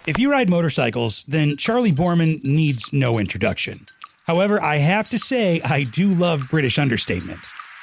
If you ride motorcycles, then Charley Boorman needs no introduction. However, I have to say I do love British understatement.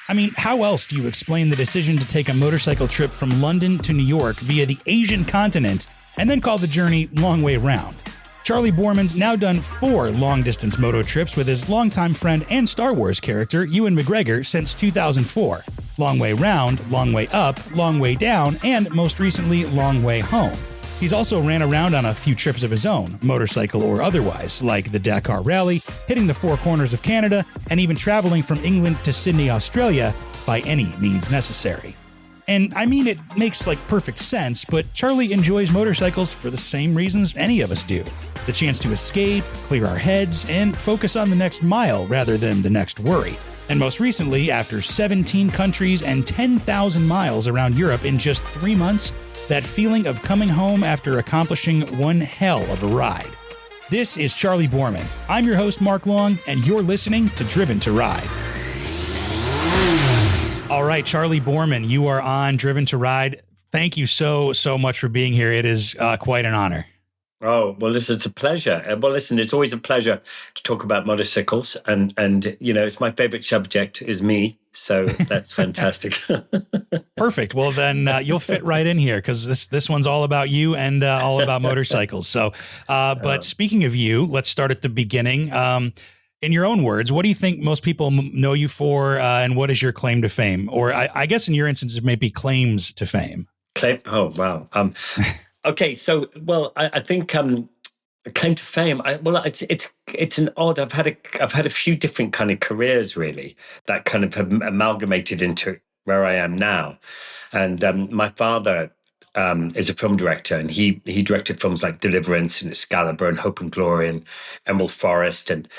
I mean, how else do you explain the decision to take a motorcycle trip from London to New York via the Asian continent and then call the journey long way round? Charley Boorman's now done 4 long-distance moto trips with his longtime friend and Star Wars character, Ewan McGregor, since 2004. Long way round, long way up, long way down, and most recently, long way home. He's also ran around on a few trips of his own, motorcycle or otherwise, like the Dakar Rally, hitting the 4 corners of Canada, and even traveling from England to Sydney, Australia, by any means necessary. And I mean, it makes perfect sense, but Charley enjoys motorcycles for the same reasons any of us do. The chance to escape, clear our heads, and focus on the next mile rather than the next worry. And most recently, after 17 countries and 10,000 miles around Europe in just 3 months, that feeling of coming home after accomplishing one hell of a ride. This is Charley Boorman. I'm your host, Mark Long, and you're listening to Driven to Ride. All right, Charley Boorman, you are on Driven to Ride. Thank you so much for being here. It is quite an honor. Oh, well, listen, it's a pleasure. Well, listen, it's always a pleasure to talk about motorcycles. And it's my favorite subject is me. So that's fantastic. Perfect. Well, then you'll fit right in here because this one's all about you and all about motorcycles. So, but speaking of you, let's start at the beginning. In your own words, what do you think most people know you for, and what is your claim to fame? Or I guess in your instance, it may be claims to fame. Oh, wow. Okay, so I think claim to fame. It's an odd. I've had a few different kind of careers really that kind of have amalgamated into where I am now, and my father is a film director, and he directed films like Deliverance and Excalibur and Hope and Glory and Emerald Forest and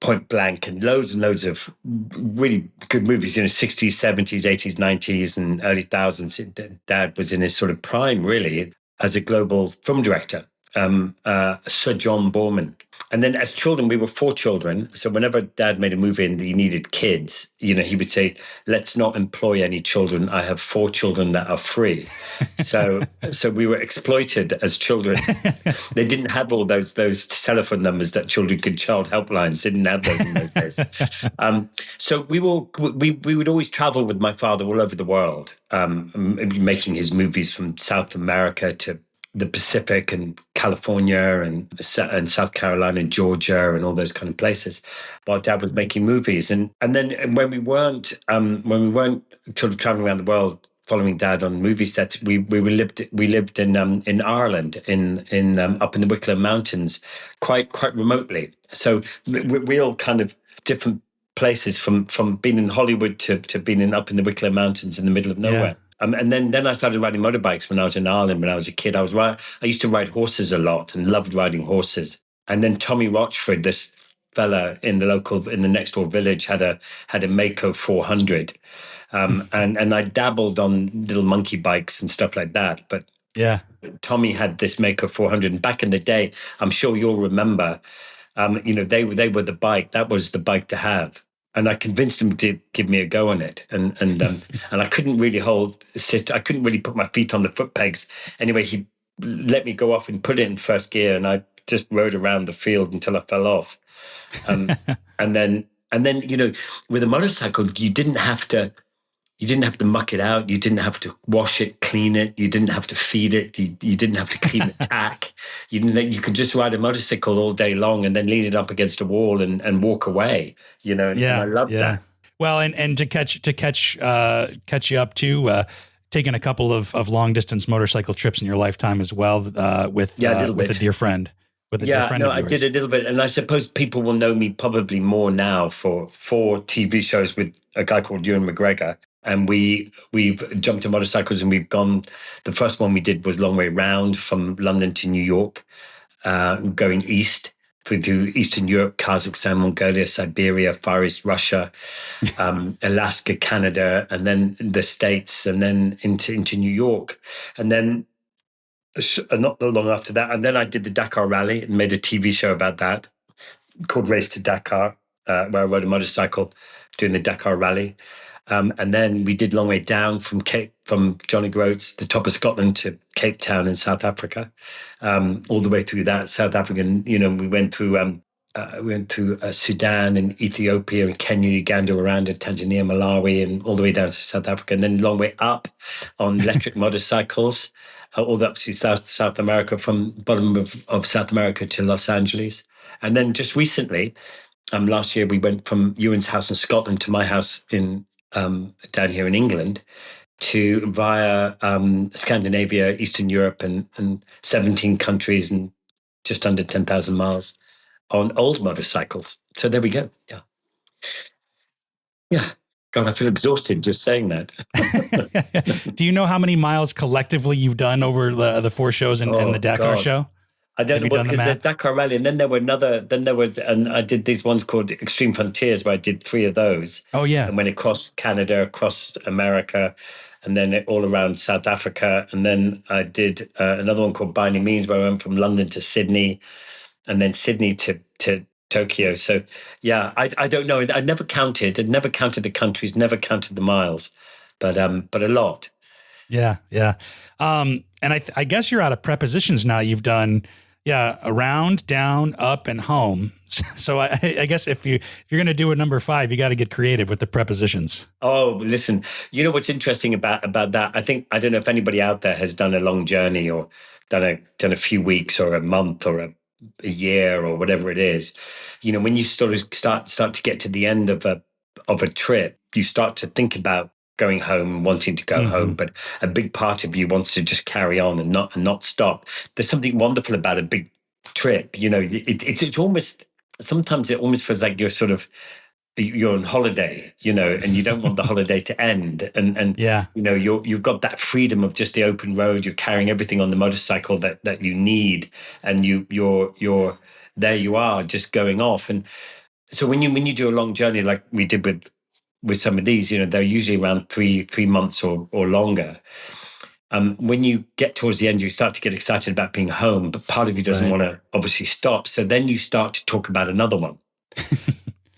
Point Blank and loads of really good movies in the 60s, 70s, 80s, 90s and early thousands. Dad was in his sort of prime, really, as a global film director, Sir John Boorman. And then as children, we were 4 children. So whenever Dad made a movie and he needed kids, he would say, let's not employ any children. I have 4 children that are free. So we were exploited as children. They didn't have all those telephone numbers that children could child helplines. They didn't have those in those days. So we would always travel with my father all over the world, making his movies from South America to the Pacific and California and South Carolina and Georgia and all those kind of places, while Dad was making movies. And then when we weren't sort of traveling around the world following Dad on movie sets, we lived in Ireland in up in the Wicklow Mountains, quite remotely. So real kind of different places from being in Hollywood to being up in the Wicklow Mountains in the middle of nowhere. Yeah. And then I started riding motorbikes when I was in Ireland. When I was a kid, I used to ride horses a lot and loved riding horses. And then Tommy Rochford, this fella in the next door village, had a Mako 400, and I dabbled on little monkey bikes and stuff like that. But yeah, Tommy had this Mako 400, and back in the day, I'm sure you'll remember, they were the bike. That was the bike to have. And I convinced him to give me a go on it, and I couldn't really I couldn't really put my feet on the foot pegs. Anyway, he let me go off and put it in first gear, and I just rode around the field until I fell off. And then with a motorcycle, you didn't have to muck it out. You didn't have to wash it, clean it. You didn't have to feed it. You didn't have to clean the tack. You could just ride a motorcycle all day long and then lean it up against a wall and walk away. And I love that. Well, and to catch you up too, taking a couple of long distance motorcycle trips in your lifetime as well with a dear friend. I did a little bit, and I suppose people will know me probably more now for 4 TV shows with a guy called Ewan McGregor. And we've jumped on motorcycles, and we've gone. The first one we did was long way round from London to New York, going east through Eastern Europe, Kazakhstan, Mongolia, Siberia, Far East Russia, Alaska, Canada, and then the States, and then into New York, and then not long after that, and then I did the Dakar Rally and made a TV show about that called Race to Dakar, where I rode a motorcycle doing the Dakar Rally. And then we did long way down from Johnny Groats, the top of Scotland, to Cape Town in South Africa, all the way through that South African. We went through Sudan and Ethiopia and Kenya, Uganda, Rwanda, Tanzania, Malawi, and all the way down to South Africa, and then long way up on electric motorcycles, all the up to South America, from bottom of South America to Los Angeles, and then just recently. Last year we went from Ewan's house in Scotland to my house in down here in England, to via Scandinavia, Eastern Europe, and 17 countries and just under 10,000 miles on old motorcycles. So there we go. Yeah. Yeah. God, I feel exhausted just saying that. Do you know how many miles collectively you've done over the four shows and the Dakar God. show? I don't Have know you what, done the because the math? Dakar Rally, and then and I did these ones called Extreme Frontiers, where I did 3 of those. Oh, yeah. And went across Canada, across America, and then all around South Africa. And then I did another one called By Any Means, where I went from London to Sydney, and then Sydney to Tokyo. So yeah, I don't know. I never counted. I'd never counted the countries, never counted the miles, but a lot. Yeah, yeah. And I guess you're out of prepositions now. You've done, yeah, around, down, up, and home. So I guess if you're going to do a number 5, you got to get creative with the prepositions. Oh, listen, you know what's interesting about that? I don't know if anybody out there has done a long journey, or done a few weeks or a month or a year or whatever it is. You know, when you sort of start to get to the end of a trip, you start to think about going home, wanting to go home, but a big part of you wants to just carry on and not stop. There's something wonderful about a big trip. You know, it's almost, sometimes it almost feels like you're on holiday, you know, and you don't want the holiday to end. And Yeah. you know, you've got that freedom of just the open road. You're carrying everything on the motorcycle that you need, and you're there. You are just going off. And so when you do a long journey like we did with some of these, you know, they're usually around three months or longer. When you get towards the end, you start to get excited about being home, but part of you doesn't Right. want to obviously stop. So then you start to talk about another one,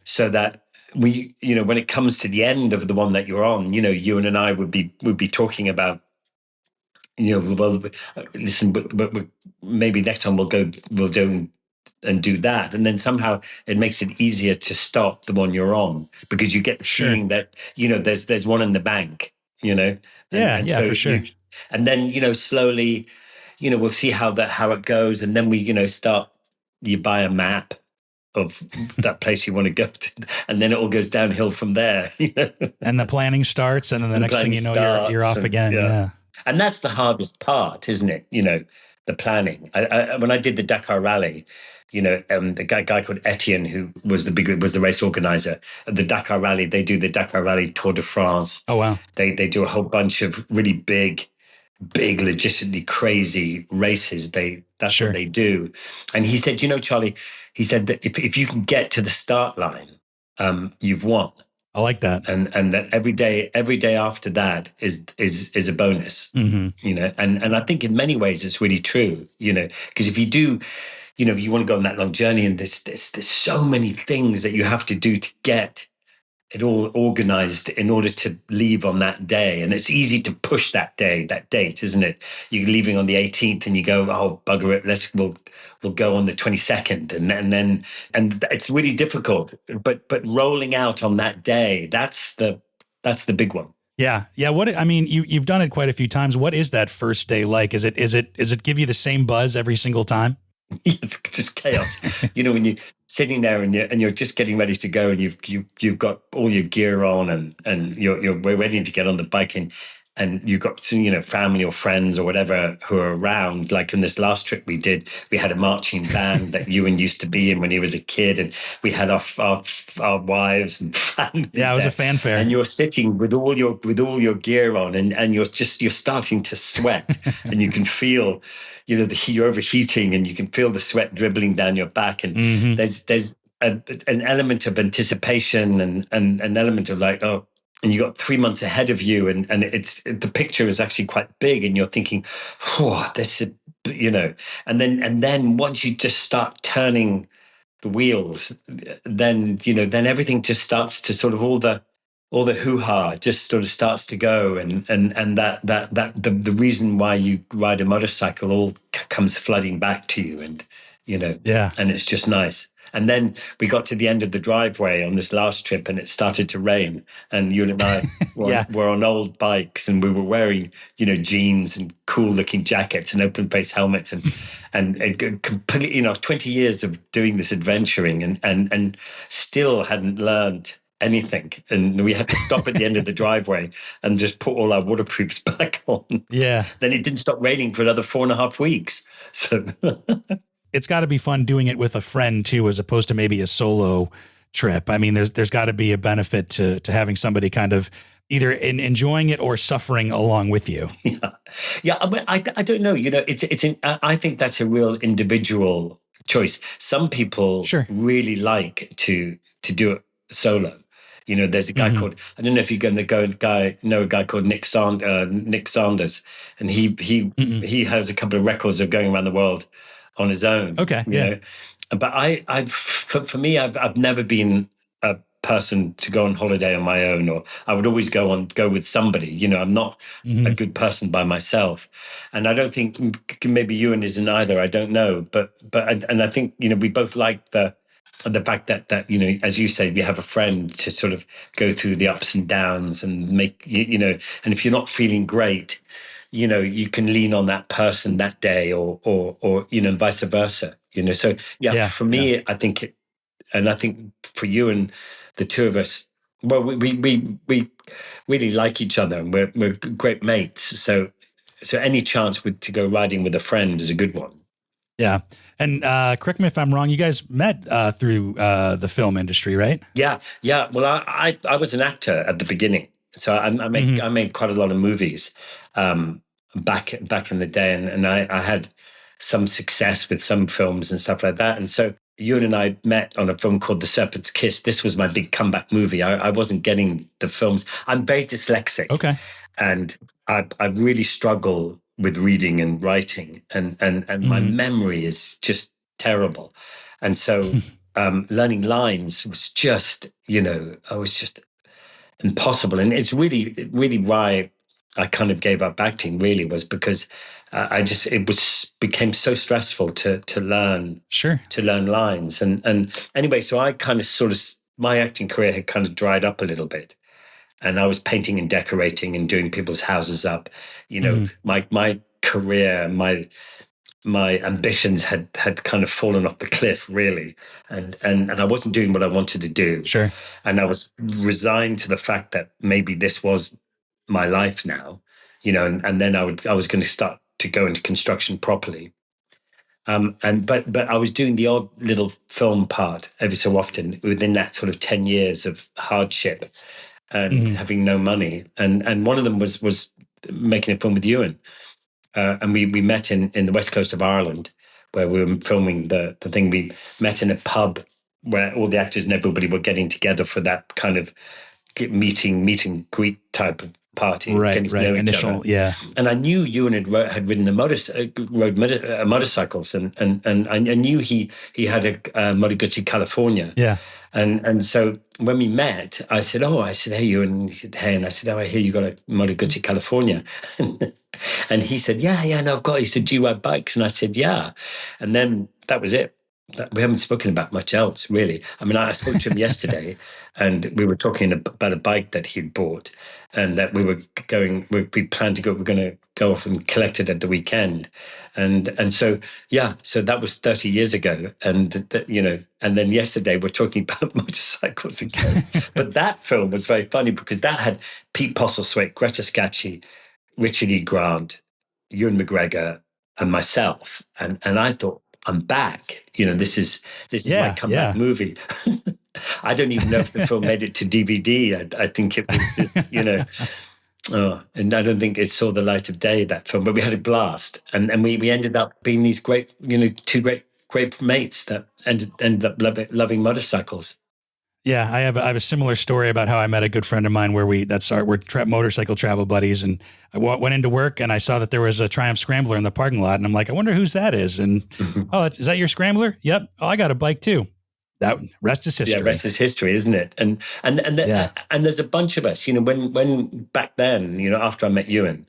so that you know, when it comes to the end of the one that you're on, you know, Ewan and I would be talking about, you know, well, listen, but maybe next time we'll do and do that, and then somehow it makes it easier to stop the one you're on, because you get the Sure. feeling that, you know, there's one in the bank, you know, and Yeah, so for sure. and then, you know, slowly, you know, we'll see how it goes, and then we, you know, you buy a map of that place you want to go to, and then it all goes downhill from there. You know? And the planning starts, and then the And next thing planning you know, you're starts, off and again. yeah, Yeah. and that's the hardest part, isn't it? You know, the planning. When I did the Dakar Rally, you know, the guy called Etienne, who was the race organizer of the Dakar Rally. They do the Dakar Rally Tour de France. Oh, wow. They do a whole bunch of really big, logistically crazy races. That's what Sure. they do. And he said, you know, Charlie, he said that if you can get to the start line, you've won. I like that. And that every day after that is a bonus. Mm-hmm. You know, and I think in many ways it's really true, you know, because if you do, you know, you want to go on that long journey, and there's so many things that you have to do to get it all organized in order to leave on that day. And it's easy to push that date, isn't it? You're leaving on the 18th and you go, oh, bugger it, we'll go on the 22nd. And it's really difficult. But rolling out on that day, that's the big one. Yeah. Yeah. I mean, you've done it quite a few times. What is that first day like? Is it give you the same buzz every single time? It's just chaos. You know, when you're sitting there and you're just getting ready to go, and you've got all your gear on, and you're ready to get on the bike, and you've got some, you know, family or friends or whatever who are around. Like in this last trip we did, we had a marching band that Ewan used to be in when he was a kid, and we had our wives and family. Yeah, it was there. a fanfare. And you're sitting with all your gear on, and you're starting to sweat, and you can feel, you know, you're overheating, and you can feel the sweat dribbling down your back, and Mm-hmm. there's an element of anticipation, and an element of like, oh, and you got 3 months ahead of you, and the picture is actually quite big, and you're thinking, oh, this is, you know, and then once you just start turning the wheels, then, you know, then everything just starts to sort of, all the all the hoo-ha just sort of starts to go, and the reason why you ride a motorcycle all comes flooding back to you, and Yeah. and it's just nice. And then we got to the end of the driveway on this last trip, and it started to rain, and you and I Yeah. were on old bikes, and we were wearing jeans and cool looking jackets and open face helmets, and completely 20 years of doing this adventuring, and still hadn't learned anything, and we had to stop at the end of the driveway and just put all our waterproofs back on. Yeah. Then it didn't stop raining for another 4.5 weeks. So It's got to be fun doing it with a friend too, as opposed to maybe a solo trip. I mean, there's got to be a benefit to having somebody kind of either enjoying it or suffering along with you. Yeah. I don't know. I think that's a real individual choice. Some people Sure. really like to do it solo. There's a guy called, I don't know if you're going to know a guy called Nick Sanders, and he has a couple of records of going around the world on his own. Okay. Know, but for me, I've never been a person to go on holiday on my own, or I would always go with somebody. I'm not a good person by myself, and I don't think maybe Ewan isn't either. I don't know, but I think we both like the fact that as you say, we have a friend to sort of go through the ups and downs and make and if you're not feeling great, you can lean on that person that day, or vice versa. So for me, I think and I think for you and the two of us, well, we really like each other, and we're great mates. So any chance to go riding with a friend is a good one. Yeah. And correct me if I'm wrong, you guys met through the film industry, right? Yeah. Well, I was an actor at the beginning, so I made quite a lot of movies back in the day, and I had some success with some films and stuff like that. And so Ewan and I met on a film called The Serpent's Kiss. This was my big comeback movie. I wasn't getting the films. I'm very dyslexic. Okay. And I really struggle with reading and writing, and my memory is just terrible. And so learning lines was just, I was just impossible. And it's really, really why I kind of gave up acting, really, was because became so stressful to learn, to learn lines. And anyway, so I kind of my acting career had kind of dried up a little bit. And I was painting and decorating and doing people's houses up. My career, my ambitions had kind of fallen off the cliff, really. And I wasn't doing what I wanted to do. Sure. And I was resigned to the fact that maybe this was my life now, and then I was going to start to go into construction properly. But I was doing the odd little film part every so often within that sort of 10 years of hardship and having no money. And one of them was making a film with Ewan. And we met in the west coast of Ireland, where we were filming the thing. We met in a pub where all the actors and everybody were getting together for that kind of meet and greet type of party, getting to know each other. Yeah. And I knew Ewan had ridden motorcycles, and I knew he had a Moto Guzzi California. Yeah. And so when we met, I said, hey, Ewan, hey, and I said, I hear you got a Moto Guzzi California. And he said, yeah, no, I've got it. He said, do you ride bikes? And I said, yeah. And then that was it. We haven't spoken about much else, really. I mean, I spoke to him yesterday, and we were talking about a bike that he'd bought, and that we planned to go. We're going to go off and collect it at the weekend, and so so that was 30 years ago, and and then yesterday we're talking about motorcycles again. But that film was very funny because that had Pete Postlethwaite, Greta Scacchi, Richard E. Grant, Ewan McGregor, and myself, and I thought, I'm back. This is my comeback movie. I don't even know if the film made it to DVD. I think it was just, and I don't think it saw the light of day, that film, but we had a blast. And we ended up being these great, two great mates that ended up loving motorcycles. Yeah, I have a similar story about how I met a good friend of mine where we're motorcycle travel buddies, and I went into work and I saw that there was a Triumph Scrambler in the parking lot, and I'm like, I wonder whose that is. And is that your Scrambler? Yep. Oh, I got a bike too. That rest is Yeah, history. rest is history, isn't it? Yeah. And there's a bunch of us, when back then, after I met Ewan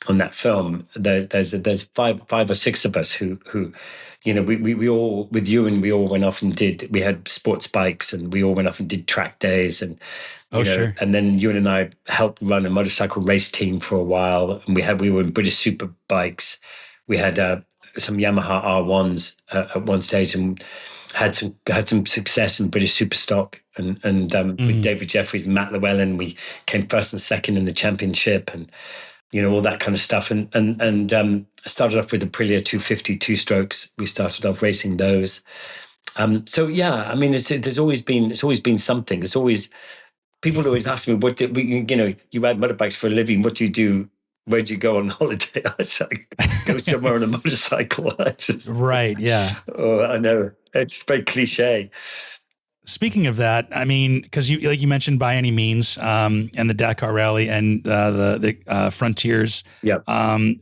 on that film, there's five or six of us who, we all with Ewan, we all went off and we had sports bikes, and we all went off and did track days, and Oh, sure. and then Ewan and I helped run a motorcycle race team for a while, and we were in British super bikes. We had some Yamaha R1s at one stage, and had some success in British Superstock, and with Hmm. David Jeffries and Matt Llewellyn, we came first and second in the championship, and all that kind of stuff. And I started off with the Aprilia 250 two strokes. We started off racing those. So yeah, I mean, it's always been something. It's always people always ask me, you ride motorbikes for a living. What do you do? Where do you go on holiday? I say, go somewhere on a motorcycle. Right. Yeah. Oh, I know. It's very cliche. Speaking of that, I mean, because like you mentioned, by any means, and the Dakar Rally and the Frontiers, Yeah.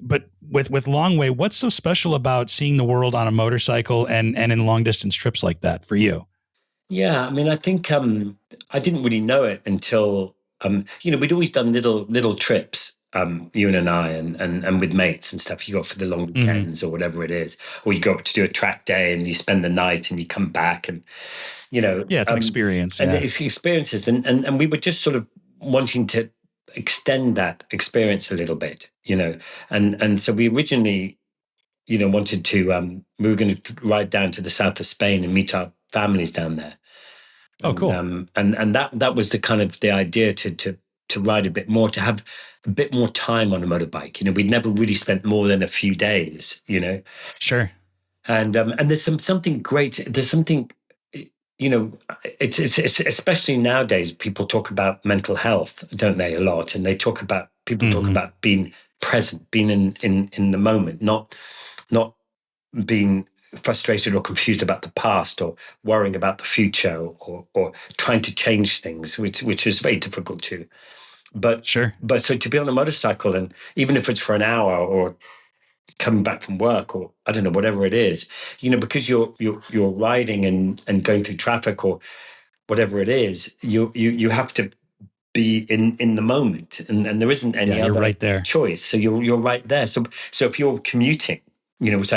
but with Longway, what's so special about seeing the world on a motorcycle and in long distance trips like that for you? Yeah, I mean, I think I didn't really know it until we'd always done little trips, Ewan and I, and with mates and stuff. You go for the long Hmm. weekends or whatever it is, or you go up to do a track day and you spend the night and you come back, and you know, Yeah, it's an um, experience. and Yeah, it's experiences, and we were just sort of wanting to extend that experience a little bit, and so we originally, wanted to we were going to ride down to the south of Spain and meet our families down there, oh, and cool. that was the kind of the idea to ride a bit more, to have a bit more time on a motorbike. We'd never really spent more than a few days, Sure. and there's something great. There's something, it's especially nowadays. People talk about mental health, don't they? A lot, and people talk Hmm. about being present, being in the moment, not being frustrated or confused about the past, or worrying about the future, or trying to change things, which is very difficult to. But Sure. but so to be on a motorcycle, and even if it's for an hour, or coming back from work, or I don't know, whatever it is, because you're riding and going through traffic or whatever it is, you have to be in the moment, and there isn't Yeah, any you're other right there. choice. So you're right there. So if you're commuting, which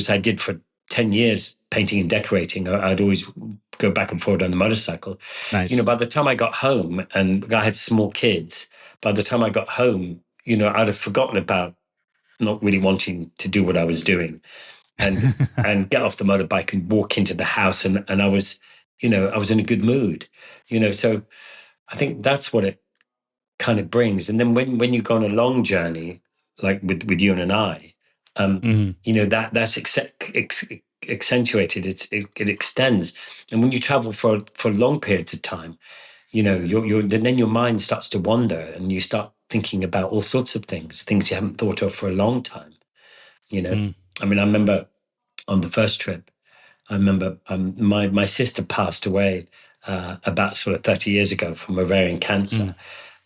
I did for 10 years, painting and decorating, I'd always go back and forth on the motorcycle. Nice. By the time I got home, and I had small kids, by the time I got home, I'd have forgotten about not really wanting to do what I was doing, and get off the motorbike and walk into the house, and I was in a good mood. So I think that's what it kind of brings. And then when you go on a long journey, like with you and I, Hmm. that's accentuated. It extends, and when you travel for long periods of time, then your mind starts to wander, and you start thinking about all sorts of things you haven't thought of for a long time. You know, Mm. I mean, I remember on the first trip, I remember my sister passed away about sort of 30 years ago from ovarian Mm. cancer,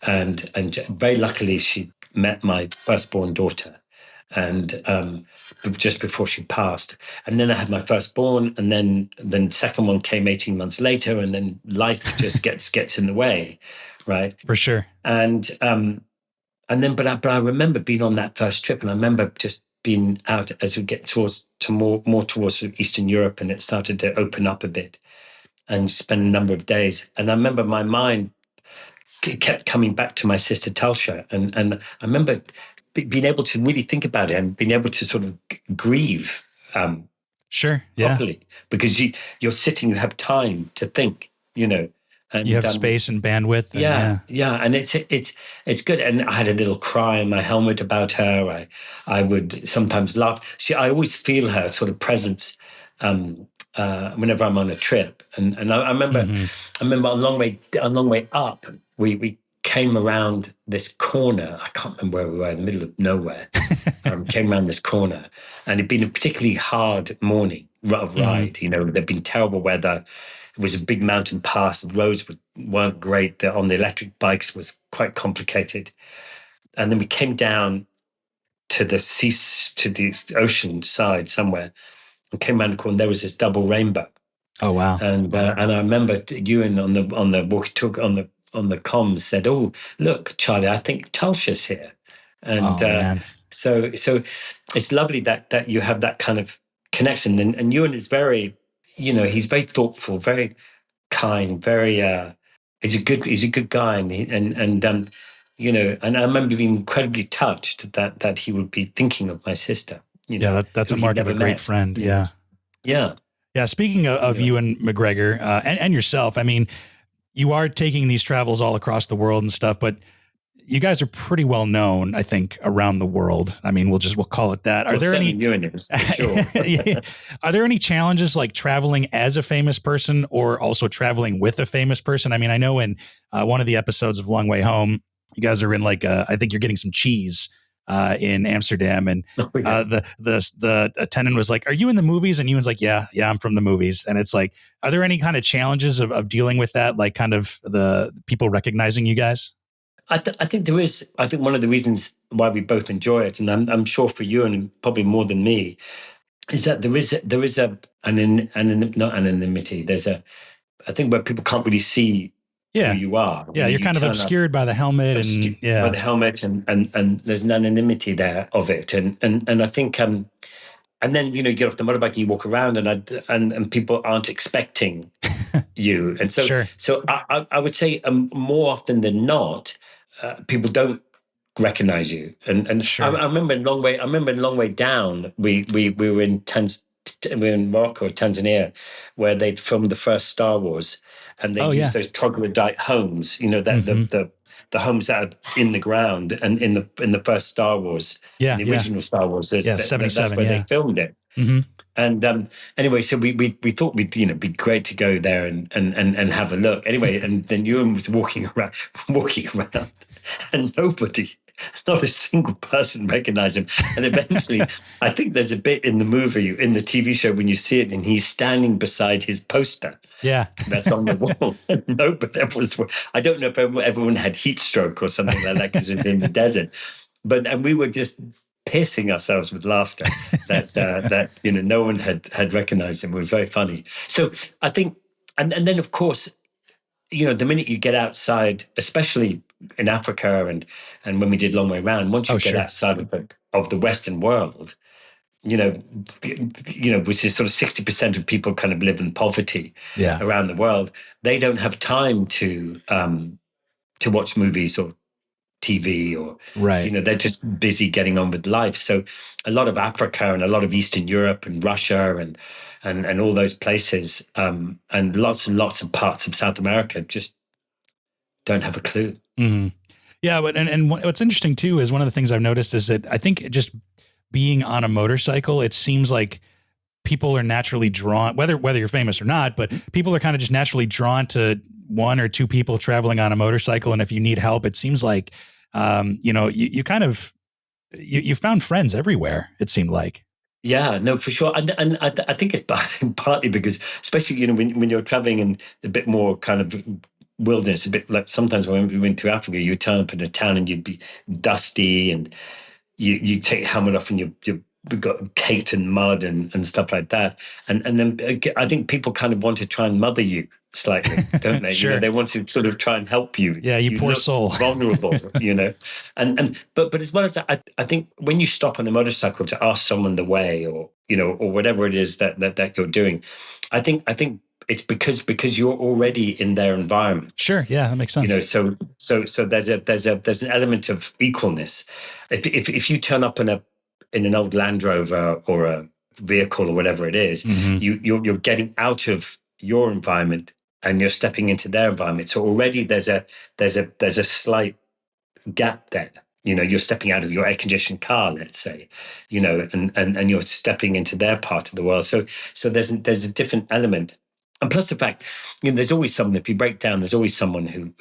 and very luckily she met my firstborn daughter, and just before she passed, and then I had my firstborn, and then second one came 18 months later, and then life just gets in the way, right? For sure. And then but I remember being on that first trip, and I remember just being out as we get more towards sort of Eastern Europe, and it started to open up a bit, and spend a number of days. And I remember my mind kept coming back to my sister Telsha, and I remember being able to really think about it, and being able to sort of grieve Sure. Yeah. properly, because you're sitting, you have time to think, You and have space and bandwidth, and yeah, yeah. yeah, and it's good. And I had a little cry in my helmet about her. I would sometimes laugh. I always feel her sort of presence whenever I'm on a trip. And I remember Hmm. on long way up, we came around this corner. I can't remember where we were, in the middle of nowhere. Came around this corner, and it'd been a particularly hard morning of Hmm. ride. There'd been terrible weather. It was a big mountain pass. The roads weren't great. On the electric bikes was quite complicated. And then we came down to the ocean side somewhere, and came around the corner. There was this double rainbow. Oh, wow. And I remember Ewan on the walkie talk on the comms said, "Oh, look, Charlie, I think Tulsia's here," and Oh, man. so it's lovely that you have that kind of connection. And Ewan is very, he's very thoughtful, very kind, very. He's a good guy, and I remember being incredibly touched that he would be thinking of my sister, Yeah, that's who a he'd mark of a never great met. friend. Yeah. Yeah. Yeah. Speaking of Yeah. Ewan McGregor and yourself, I mean, you are taking these travels all across the world and stuff, but you guys are pretty well known, I think, around the world. I mean, we'll call it that. Are Well, there any certainly Ewan is, for sure. are there any challenges like traveling as a famous person or also traveling with a famous person? I mean, I know in one of the episodes of Long Way Home, you guys are in like I think you're getting some cheese in Amsterdam, and Oh, yeah. The attendant was like, "Are you in the movies?" And Ewan's like, "Yeah, I'm from the movies." And it's like, are there any kind of challenges of dealing with that, like kind of the people recognizing you guys? I think there is. I think one of the reasons why we both enjoy it, and I'm sure for you and probably more than me, is that there is not anonymity. There's I think where people can't really see who Yeah. you are. Yeah, you're You kind of turn up obscured by the helmet and by yeah. the helmet, and there's an anonymity there of it, and I think and then you get off the motorbike and you walk around, and people aren't expecting you, and so Sure. I would say more often than not, people don't recognize you. And Sure. I remember in Long Way Down, we were in we were in Morocco or Tanzania, where they'd filmed the first Star Wars, and they Oh used yeah. those troglodyte homes, that Hmm. the homes that are in the ground, and in the first Star Wars, in Yeah. the Yeah. original Star Wars, Yeah. that's 77. where they Yeah. filmed it. Hmm. And anyway, so we thought we'd be great to go there and have a look. Anyway, and then Ewan was walking around, and not a single person recognized him. And eventually, I think there's a bit in the movie, in the TV show, when you see it, and he's standing beside his poster Yeah. that's on the wall. No, but I don't know if everyone had heat stroke or something like that because it's in the desert. And we were just piercing ourselves with laughter that no one had recognized him. It was very funny. So I think, and then of course, the minute you get outside, especially in Africa and when we did Long Way Round, once Oh you get sure. outside of the Western world, you know, which is sort of 60% of people kind of live in poverty Yeah. around the world, they don't have time to watch movies or TV, or Right. they're just busy getting on with life. So a lot of Africa and a lot of Eastern Europe and Russia and all those places, and lots of parts of South America just don't have a clue. Hmm. Yeah. But and what's interesting too is one of the things I've noticed is that I think just being on a motorcycle, it seems like people are naturally drawn, whether you're famous or not, but people are kind of just naturally drawn to one or two people traveling on a motorcycle. And if you need help, it seems like, you kind of, you found friends everywhere. It seemed like. Yeah, no, for sure, and I think it's partly because, especially when you're traveling in a bit more kind of wilderness, a bit like sometimes when we went to Africa, you turn up in a town and you'd be dusty, and you take your helmet off and you got caked in mud and stuff like that. And then I think people kind of want to try and mother you slightly, don't they? Sure. They want to sort of try and help you. Yeah, you poor look soul. vulnerable, but as well as that, I think when you stop on a motorcycle to ask someone the way, or or whatever it is that you're doing, I think it's because you're already in their environment. Sure. Yeah, that makes sense. So there's an element of equalness. If you turn up in an old Land Rover or a vehicle or whatever it is, Hmm. you're getting out of your environment and you're stepping into their environment. So already there's a slight gap there. You're stepping out of your air conditioned car, let's say, and you're stepping into their part of the world. So there's a different element. And plus the fact, there's always someone, if you break down, there's always someone who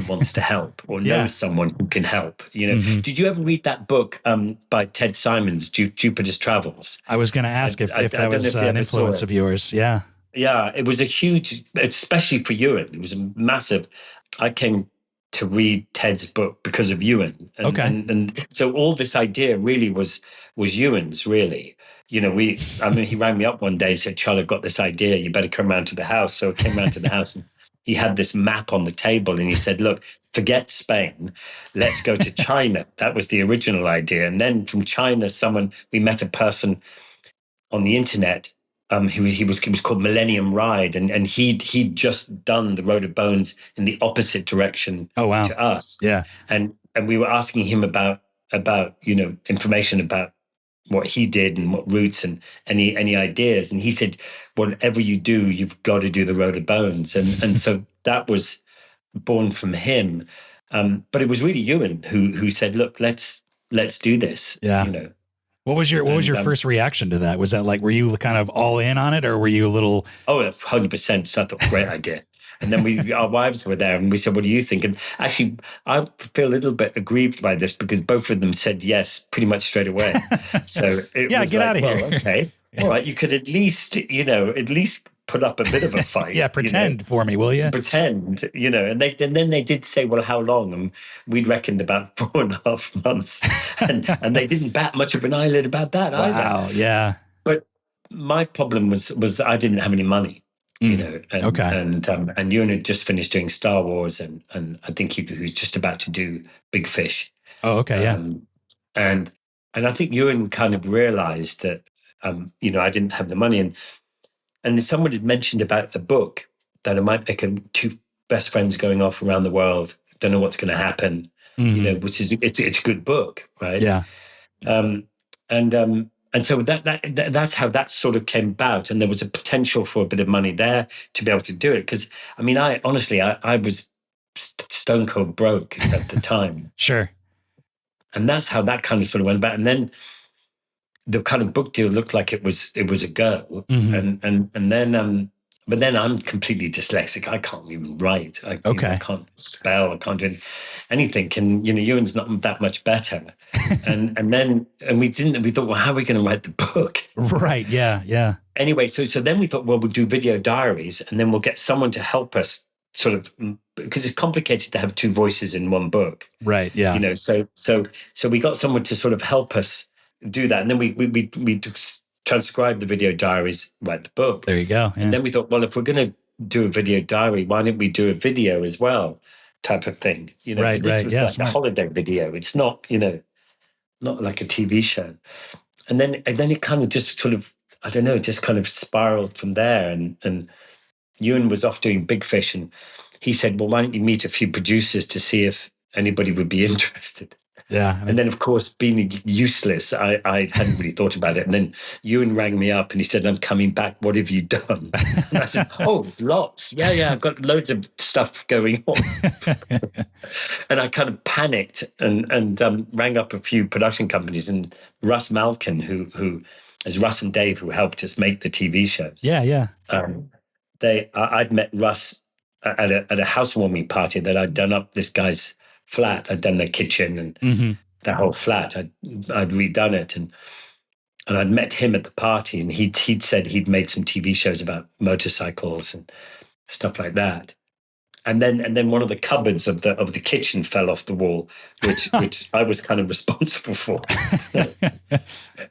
wants to help or Yeah. knows someone who can help. Hmm. Did you ever read that book by Ted Simons, Jupiter's Travels? I was going to ask if I that don't know was if you an ever saw influence it. of yours. Yeah. Yeah, it was a huge, especially for Ewan, it was a massive. I came to read Ted's book because of Ewan. And, Okay. and so all this idea really was Ewan's, really. You know, he rang me up one day and said, Charlie, I've got this idea. You better come round to the house. So I came round to the house, and he had this map on the table, and he said, look, forget Spain. Let's go to China. That was the original idea. And then from China, we met a person on the internet. He was called Millennium Ride, and he'd just done the Road of Bones in the opposite direction Oh, wow. to us. Yeah. And we were asking him about information about what he did and what routes and any ideas. And he said, whatever you do, you've got to do the Road of Bones. And so that was born from him. But it was really Ewan who said, look, let's do this. Yeah. You know. What was your first reaction to that? Was that like, were you kind of all in on it, or were you a little? Oh, 100%. So I thought, great idea. And then our wives were there, and we said, what do you think? And actually, I feel a little bit aggrieved by this because both of them said yes pretty much straight away. So it yeah, was get like, out of well, here. Okay. All right. You could at least put up a bit of a fight. Yeah, pretend for me, will you? Pretend, and then they did say, well, how long? And we'd reckoned about 4.5 months. And they didn't bat much of an eyelid about that either. Wow, yeah. But my problem was I didn't have any money, Okay. And Ewan had just finished doing Star Wars, and I think he was just about to do Big Fish. Oh, okay, yeah. And I think Ewan kind of realized that, I didn't have the money, and someone had mentioned about a book that it might make two best friends going off around the world. Don't know what's going to happen, which is it's a good book, right? Yeah. And so that's how that sort of came about, and there was a potential for a bit of money there to be able to do it. Because I honestly was stone cold broke at the time. Sure. And that's how that kind of sort of went about. And then the kind of book deal looked like it was a go. And then but then I'm completely dyslexic. I can't even write. I can't spell. I can't do anything. And Ewan's not that much better. and we thought, well, how are we going to write the book? Right. Yeah. Yeah. Anyway, so then we thought, well, we'll do video diaries, and then we'll get someone to help us sort of, because it's complicated to have two voices in one book. Right. Yeah. So we got someone to sort of help us do that. And then we transcribe the video diaries, write the book. There you go. Yeah. And then we thought, well, if we're going to do a video diary, why don't we do a video as well, type of thing? Right. This right. was Yeah. like Smart. a holiday video. It's not, not like a TV show. And then it kind of just sort of, I don't know, just kind of spiraled from there. And Ewan was off doing Big Fish, and he said, well, why don't you meet a few producers to see if anybody would be interested? Yeah. And then, of course, being useless, I hadn't really thought about it. And then Ewan rang me up and he said, I'm coming back. What have you done? And I said, oh, lots. Yeah, I've got loads of stuff going on. And I kind of panicked and rang up a few production companies. And Russ Malkin, who is Russ and Dave, who helped us make the TV shows. Yeah. I'd met Russ at a housewarming party that I'd done up this guy's flat. I'd done the kitchen and the whole flat. I'd redone it, and I'd met him at the party, and he'd said he'd made some TV shows about motorcycles and stuff like that. And then one of the cupboards of the kitchen fell off the wall, which I was kind of responsible for,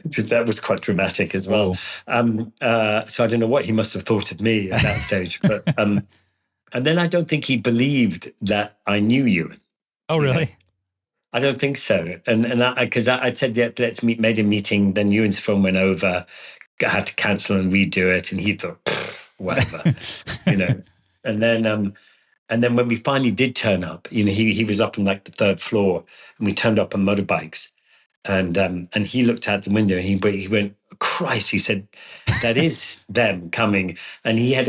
because that was quite dramatic as well. So I don't know what he must have thought of me at that stage, but and then I don't think he believed that I knew Ewan. Oh, really? I don't think so. And because I said, yeah, let's meet, made a meeting. Then Ewan's phone went over. I had to cancel and redo it. And he thought, whatever, And then when we finally did turn up, he was up on like the third floor, and we turned up on motorbikes. And he looked out the window, and he went, Christ, he said, that is them coming. And he had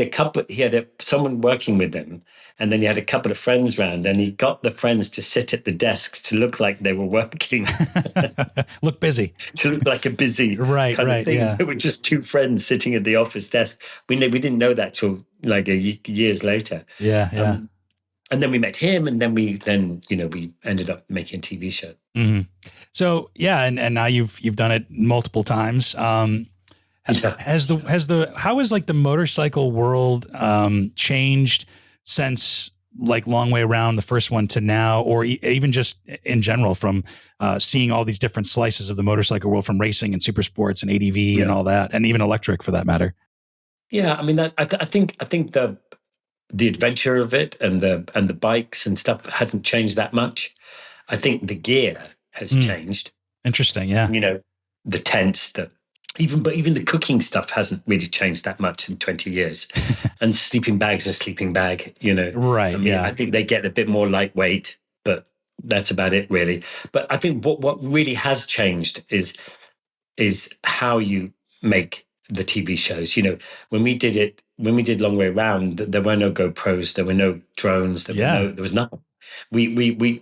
someone working with them. And then he had a couple of friends round, and he got the friends to sit at the desks to look like they were working. Look busy. To look like a busy kind of thing. Yeah. They were just two friends sitting at the office desk. We didn't know that till like years later. Yeah. And then we met him, and then we ended up making a TV show. Mm-hmm. So yeah, and now you've done it multiple times. How has like the motorcycle world changed since like long way around the first one to now, or even just in general from seeing all these different slices of the motorcycle world, from racing and super sports and ADV and all that, and even electric for that matter? Yeah, I mean, I think the adventure of it and the bikes and stuff hasn't changed that much. I think the gear has changed. Interesting, yeah. You know, the tents, even the cooking stuff hasn't really changed that much in 20 years. And sleeping bag's a sleeping bag, you know. Right, I mean, yeah. I think they get a bit more lightweight, but that's about it, really. But I think what really has changed is how you make the TV shows. You know, when we did Long Way Round, there were no GoPros, there were no drones, there was nothing. We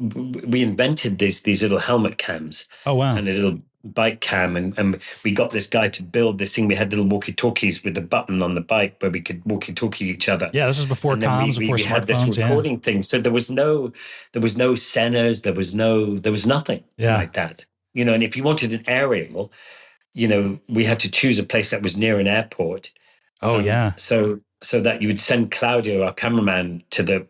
invented these little helmet cams. Oh, wow. And a little bike cam, and we got this guy to build this thing. We had little walkie-talkies with a button on the bike where we could walkie-talkie each other. Yeah, this was before comms, before we smartphones. had this recording thing, so there was no Sennas, there was nothing like that. You know, and if you wanted an aerial, you know, we had to choose a place that was near an airport. Oh, yeah. So that you would send Claudio, our cameraman, to the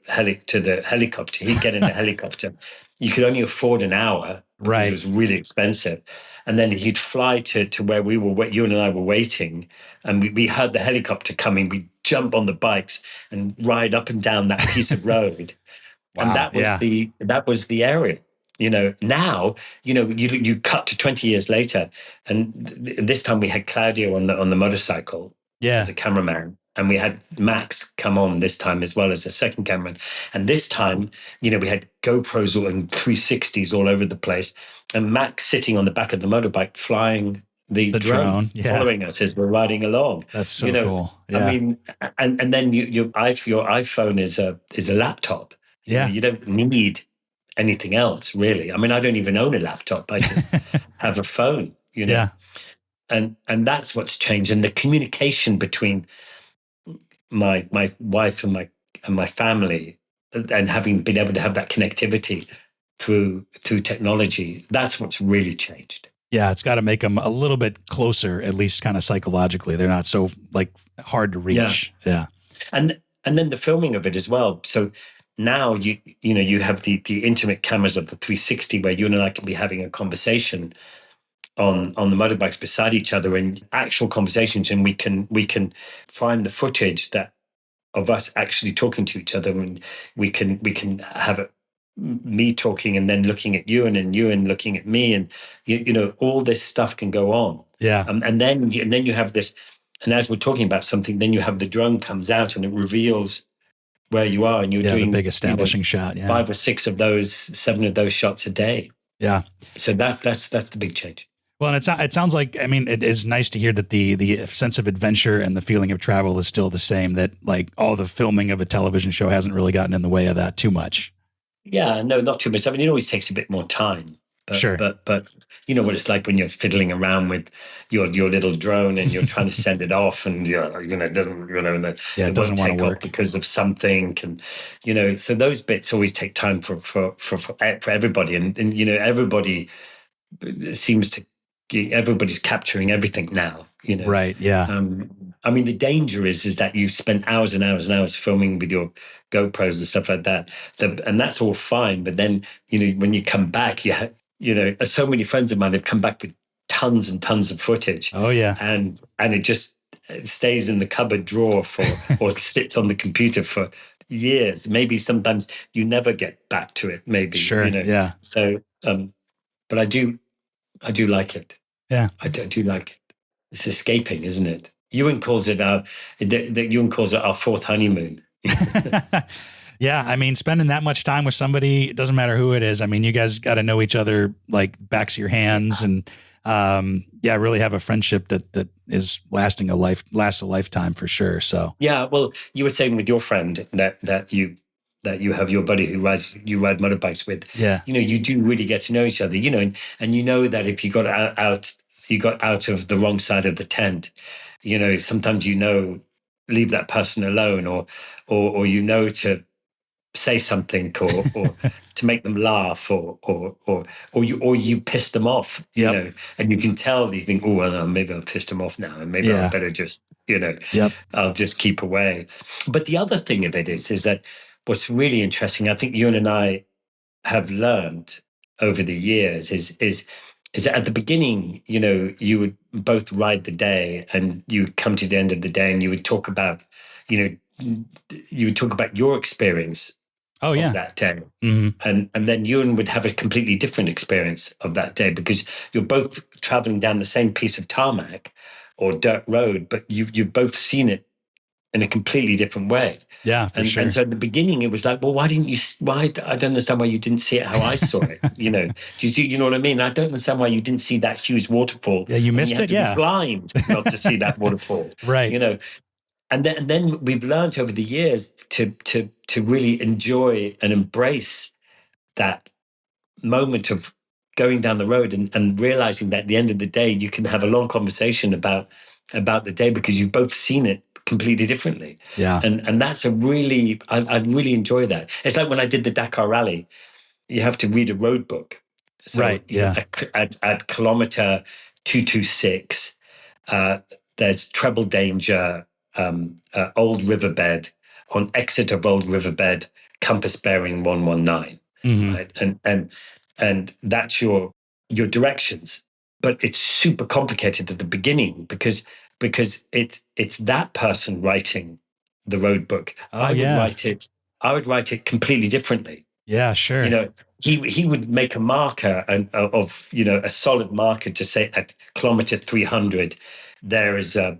helicopter. He'd get in the helicopter. You could only afford an hour because right. It was really expensive. And then he'd fly to where Ewan and I were waiting. And we heard the helicopter coming. We'd jump on the bikes and ride up and down that piece of road. Wow, and that was the area. You know, now, you know, you cut to 20 years later, and this time we had Claudio on the motorcycle as a cameraman, and we had Max come on this time as well as a second cameraman. And this time, you know, we had GoPros and 360s all over the place, and Max sitting on the back of the motorbike flying the drone following us as we're riding along. That's so cool. Yeah. I mean, and then your iPhone is a laptop. You know, you don't need anything else, really. I mean, I don't even own a laptop. I just have a phone, you know. Yeah. And that's what's changed. And the communication between my wife and my family, and having been able to have that connectivity through technology, that's what's really changed. Yeah, it's got to make them a little bit closer, at least kind of psychologically. They're not so like hard to reach. Yeah. And then the filming of it as well. So now you have the intimate cameras of the 360 where Ewan and I can be having a conversation on the motorbikes beside each other, and actual conversations, and we can find the footage that of us actually talking to each other, and we can have it, me talking and then looking at Ewan and Ewan looking at me, and you know, all this stuff can go on. Yeah. And then you have this, and as we're talking about something, then you have the drone comes out and it reveals where you are, and you're doing the big establishing shot. Yeah. 5 or 6 of those, 7 of those shots a day. Yeah. So that's the big change. Well, and it sounds like, I mean, it is nice to hear that the sense of adventure and the feeling of travel is still the same, that like all the filming of a television show hasn't really gotten in the way of that too much. Yeah, no, not too much. I mean, it always takes a bit more time. But, sure. But you know what it's like when you're fiddling around with your little drone and you're trying to send it off, and it doesn't, it doesn't want to work because of something, and so those bits always take time for everybody, and everybody seems to. Everybody's capturing everything now, Right, yeah. I mean, the danger is that you spend hours and hours and hours filming with your GoPros and stuff like that. And that's all fine. But then, when you come back, so many friends of mine have come back with tons and tons of footage. Oh, yeah. And it stays in the cupboard drawer or sits on the computer for years. Maybe sometimes you never get back to it, maybe. Sure, yeah. So, but I do like it. Yeah. I do like it. It's escaping, isn't it? Ewan calls it our fourth honeymoon. Yeah, I mean, spending that much time with somebody, it doesn't matter who it is. I mean, you guys got to know each other like backs of your hands, and really have a friendship that is lasts a lifetime for sure. So yeah, well, you were saying with your friend that you have your buddy who you ride motorbikes with. Yeah, you do really get to know each other. And you know that if you got out of the wrong side of the tent, sometimes leave that person alone, or to say something or to make them laugh, or you piss them off, and you can tell, you think, oh, well, no, maybe I'll piss them off now, and maybe I better just, I'll just keep away. But the other thing of it is that what's really interesting, I think Ewan and I have learned over the years is that at the beginning, you would both ride the day, and you would come to the end of the day, and you would talk about, you would talk about your experience Oh of yeah. that day. Mm-hmm. And then Ewan would have a completely different experience of that day, because you're both traveling down the same piece of tarmac or dirt road, but you've both seen it in a completely different way. Yeah, for sure. And so at the beginning, it was like, well, why didn't you? Why I don't understand why you didn't see it how I saw it. Do you see? You know what I mean? I don't understand why you didn't see that huge waterfall. Yeah, you and missed you had it. to be Yeah. blind not to see that waterfall. Right. And then we've learned over the years to really enjoy and embrace that moment of going down the road, and realizing that at the end of the day, you can have a long conversation about the day, because you've both seen it completely differently. Yeah. And that's I really enjoy that. It's like when I did the Dakar Rally, you have to read a road book. So, Right. Yeah. At kilometer 226, there's treble danger, old riverbed, on exit of old riverbed, compass bearing 119. Mm-hmm. Right. And that's your directions. But it's super complicated at the beginning, because it's that person writing the road book. Oh I would yeah. write it completely differently. Yeah, sure. He would make a marker, of a solid marker, to say at kilometer 300 there is a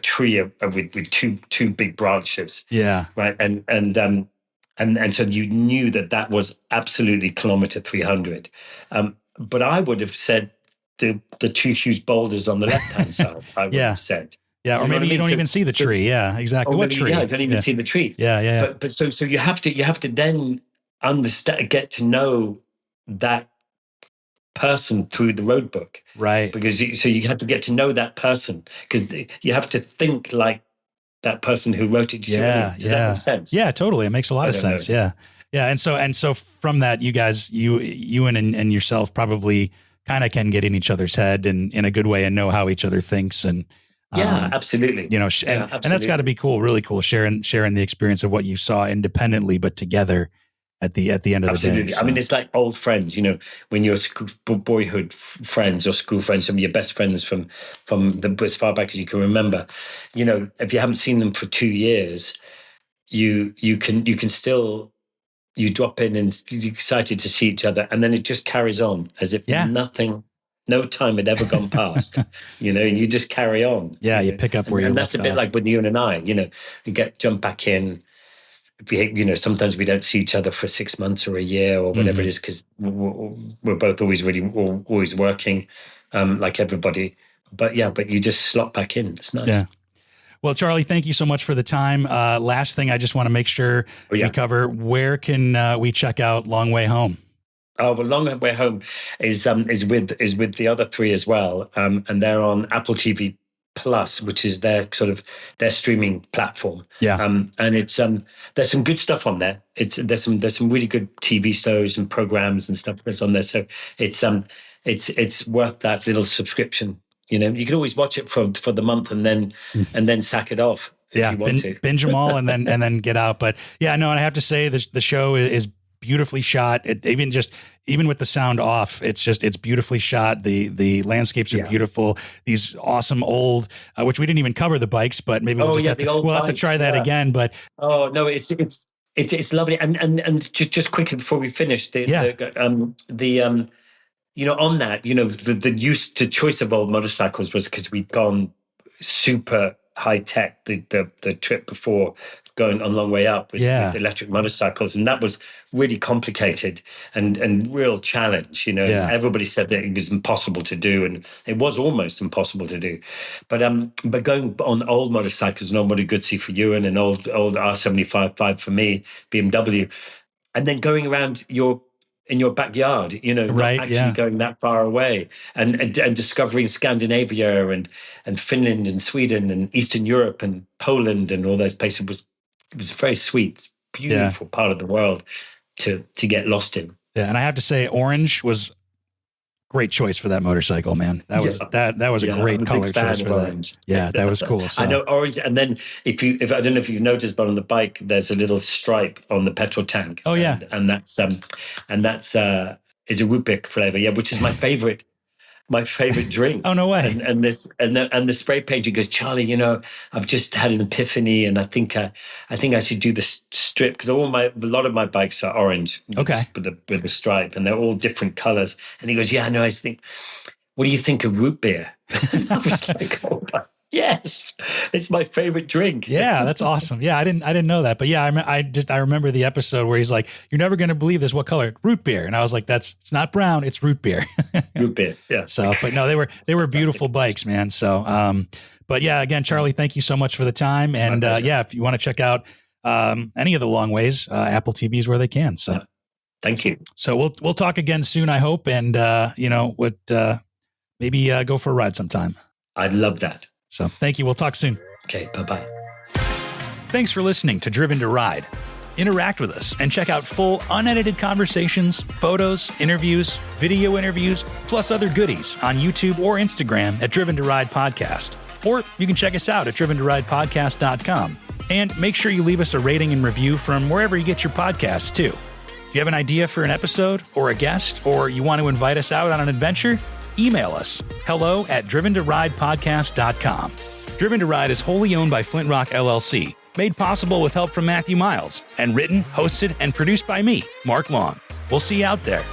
tree with two big branches. Yeah. Right. And so you knew that was absolutely kilometer 300. But I would have said the two huge boulders on the left hand side. I would Yeah. have said. Yeah. Or You know what maybe I you mean? don't So, even see the tree. Yeah, exactly. What tree? I don't even see the tree. Yeah. Yeah. But so you have to then understand, get to know that person through the road book, Right. because you have to get to know that person, because you have to think like that person who wrote it. Yeah. Does that make sense? Yeah, totally. It makes a lot I of don't sense. know. Yeah. Yeah. And so from that, you guys, Ewan and yourself probably kind of can get in each other's head and in a good way, and know how each other thinks. And, Yeah, absolutely. and that's got to be cool, really cool, sharing the experience of what you saw independently, but together at the end of the day. Absolutely. So. I mean, it's like old friends, when you're boyhood friends or school friends, some of your best friends from as far back as you can remember. If you haven't seen them for 2 years, you can still, you drop in and you're excited to see each other, and then it just carries on as if no time had ever gone past. And you just carry on. Yeah, you pick up where you and left that's a bit off. like with you and I. You jump back in. Sometimes we don't see each other for 6 months or a year or whatever it is, because we're both always always working, like everybody. But you just slot back in. It's nice. Yeah. Well, Charley, thank you so much for the time. Last thing, I just want to make sure we cover, where can we check out Long Way Home? Oh, well, Long Way Home is with the other three as well, and they're on Apple TV Plus, which is their streaming platform. Yeah. And it's there's some good stuff on there. There's some really good TV shows and programs and stuff that's on there. So it's worth that little subscription. You can always watch it for the month, and then sack it off if you want to binge them all and then get out. But yeah, no, and I have to say the show is beautifully shot. Even with the sound off, it's beautifully shot. The landscapes are beautiful. These awesome old, which we didn't even cover the bikes, but maybe we'll have to try that again. But oh no, it's lovely. And just quickly before we finish, on that, the choice of old motorcycles was because we'd gone super high tech the trip before, going on Long Way Up with electric motorcycles, and that was really complicated and real challenge. Everybody said that it was impossible to do, and it was almost impossible to do. But going on old motorcycles, no Moto Guzzi for Ewan, and old R75 for me, BMW, and then going around in your backyard, not actually going that far away, and discovering Scandinavia and Finland and Sweden and Eastern Europe and Poland and all those places was a very sweet, beautiful part of the world to get lost in. Yeah, and I have to say, Orange was great choice for that motorcycle, man. That was that was a great color choice for that. Yeah, that was cool. So. I know orange, and then if I don't know if you've noticed, but on the bike there's a little stripe on the petrol tank. Oh yeah, and that's is a root beer flavor, which is my favorite. My favorite drink. Oh, no way. And the spray painter goes, Charlie, I've just had an epiphany, and I think I should do the strip, because a lot of my bikes are orange. Okay. With the stripe, and they're all different colors. And he goes, yeah, no, I think, what do you think of root beer? And I was like, oh my. Yes, it's my favorite drink. Yeah, that's awesome. Yeah, I didn't know that, but yeah, I remember the episode where he's like, "You're never going to believe this. What color? Root beer." And I was like, "It's not brown. It's root beer." Root beer. Yeah. So, but no, they were beautiful bikes, man. So, but yeah, again, Charlie, thank you so much for the time. And if you want to check out any of the long ways, Apple TV is where they can. So, thank you. So we'll talk again soon, I hope, and maybe go for a ride sometime. I'd love that. So thank you. We'll talk soon. Okay, bye-bye. Thanks for listening to Driven to Ride. Interact with us and check out full unedited conversations, photos, interviews, video interviews, plus other goodies on YouTube or Instagram at Driven to Ride Podcast. Or you can check us out at driventoridepodcast.com. And make sure you leave us a rating and review from wherever you get your podcasts too. If you have an idea for an episode or a guest, or you want to invite us out on an adventure, email us, hello@driventoridepodcast.com. Driven to Ride is wholly owned by Flint Rock LLC, made possible with help from Matthew Miles, and written, hosted, and produced by me, Mark Long. We'll see you out there.